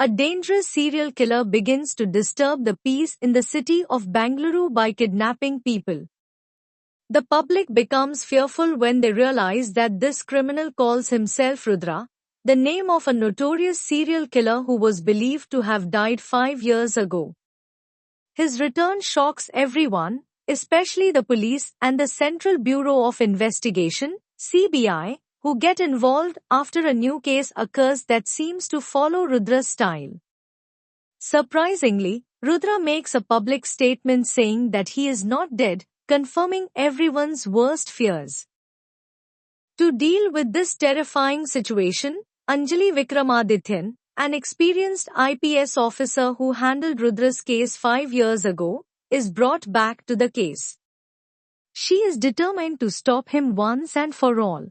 a dangerous serial killer begins to disturb the peace in the city of Bengaluru by kidnapping people. The public becomes fearful when they realize that this criminal calls himself Rudra, the name of a notorious serial killer who was believed to have died 5 years ago. His return shocks everyone, especially the police and the Central Bureau of Investigation, CBI, who get involved after a new case occurs that seems to follow Rudra's style. Surprisingly, Rudra makes a public statement saying that he is not dead, confirming everyone's worst fears. To deal with this terrifying situation, Anjali Vikramadityan, an experienced IPS officer who handled Rudra's case 5 years ago, is brought back to the case. She is determined to stop him once and for all.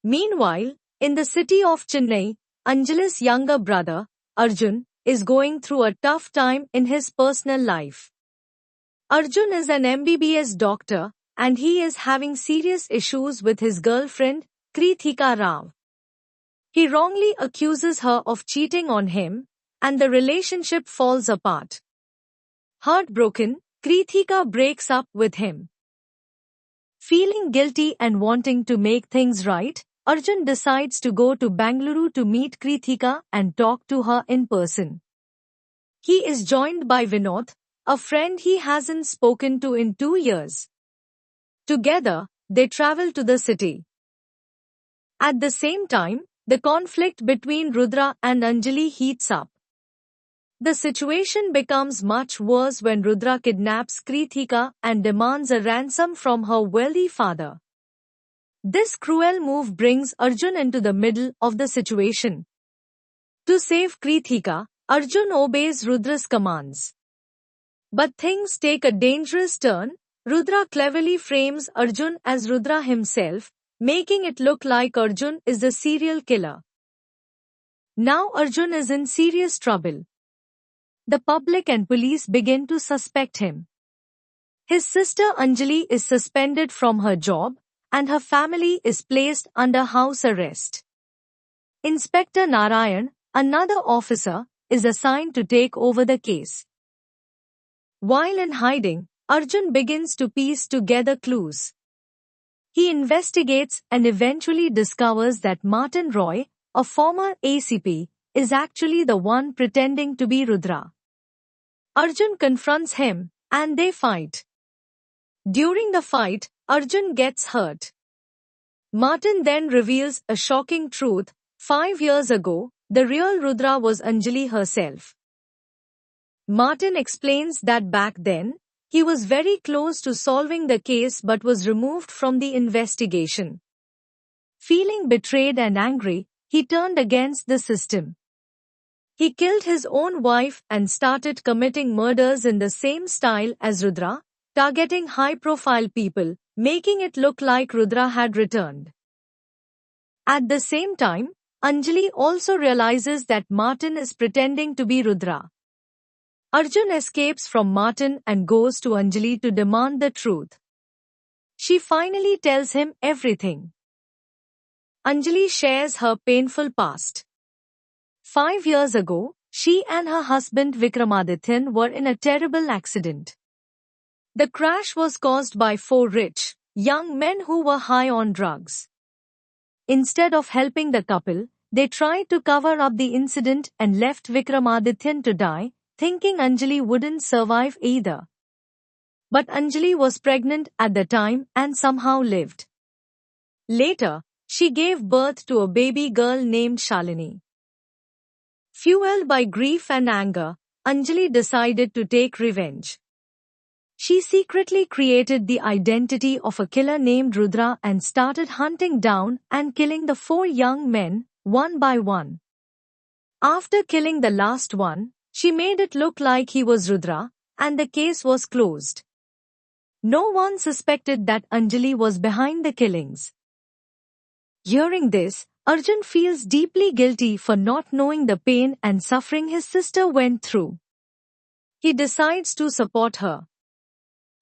Meanwhile, in the city of Chennai, Anjali's younger brother, Arjun, is going through a tough time in his personal life. Arjun is an MBBS doctor, and he is having serious issues with his girlfriend, Krithika Rao. He wrongly accuses her of cheating on him, and the relationship falls apart. Heartbroken, Krithika breaks up with him. Feeling guilty and wanting to make things right, Arjun decides to go to Bengaluru to meet Krithika and talk to her in person. He is joined by Vinod, a friend he hasn't spoken to in 2 years. Together, they travel to the city. At the same time, the conflict between Rudra and Anjali heats up. The situation becomes much worse when Rudra kidnaps Krithika and demands a ransom from her wealthy father. This cruel move brings Arjun into the middle of the situation. To save Krithika, Arjun obeys Rudra's commands. But things take a dangerous turn. Rudra cleverly frames Arjun as Rudra himself, making it look like Arjun is the serial killer. Now Arjun is in serious trouble. The public and police begin to suspect him. His sister Anjali is suspended from her job, and her family is placed under house arrest. Inspector Narayan, another officer, is assigned to take over the case. While in hiding, Arjun begins to piece together clues. He investigates and eventually discovers that Martin Roy, a former ACP, is actually the one pretending to be Rudra. Arjun confronts him, and they fight. During the fight, Arjun gets hurt. Martin then reveals a shocking truth: 5 years ago, the real Rudra was Anjali herself. Martin explains that back then, he was very close to solving the case but was removed from the investigation. Feeling betrayed and angry, he turned against the system. He killed his own wife and started committing murders in the same style as Rudra, targeting high-profile people, making it look like Rudra had returned. At the same time, Anjali also realizes that Martin is pretending to be Rudra. Arjun escapes from Martin and goes to Anjali to demand the truth. She finally tells him everything. Anjali shares her painful past. 5 years ago, she and her husband Vikramadityan were in a terrible accident. The crash was caused by 4 rich, young men who were high on drugs. Instead of helping the couple, they tried to cover up the incident and left Vikramadityan to die, thinking Anjali wouldn't survive either. But Anjali was pregnant at the time and somehow lived. Later, she gave birth to a baby girl named Shalini. Fueled by grief and anger, Anjali decided to take revenge. She secretly created the identity of a killer named Rudra and started hunting down and killing the 4 young men, one by one. After killing the last one, she made it look like he was Rudra, and the case was closed. No one suspected that Anjali was behind the killings. Hearing this, Arjun feels deeply guilty for not knowing the pain and suffering his sister went through. He decides to support her.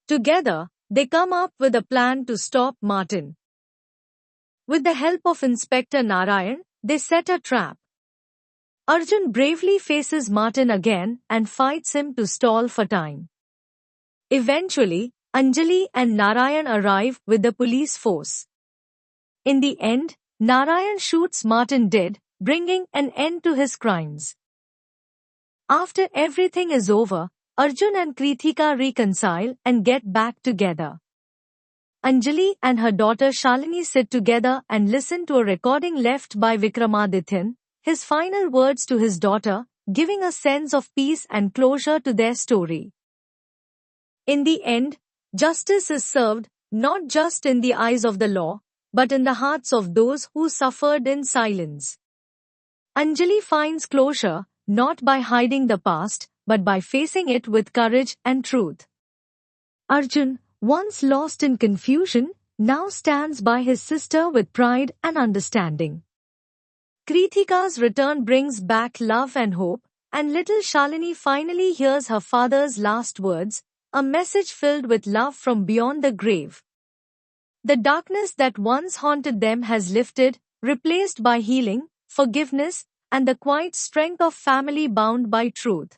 Together, they come up with a plan to stop Martin. With the help of Inspector Narayan, they set a trap. Arjun bravely faces Martin again and fights him to stall for time. Eventually, Anjali and Narayan arrive with the police force. In the end, Narayan shoots Martin dead, bringing an end to his crimes. After everything is over, Arjun and Krithika reconcile and get back together. Anjali and her daughter Shalini sit together and listen to a recording left by Vikramadityan, his final words to his daughter, giving a sense of peace and closure to their story. In the end, justice is served, not just in the eyes of the law, but in the hearts of those who suffered in silence. Anjali finds closure, not by hiding the past, but by facing it with courage and truth. Arjun, once lost in confusion, now stands by his sister with pride and understanding. Krithika's return brings back love and hope, and little Shalini finally hears her father's last words, a message filled with love from beyond the grave. The darkness that once haunted them has lifted, replaced by healing, forgiveness, and the quiet strength of family bound by truth.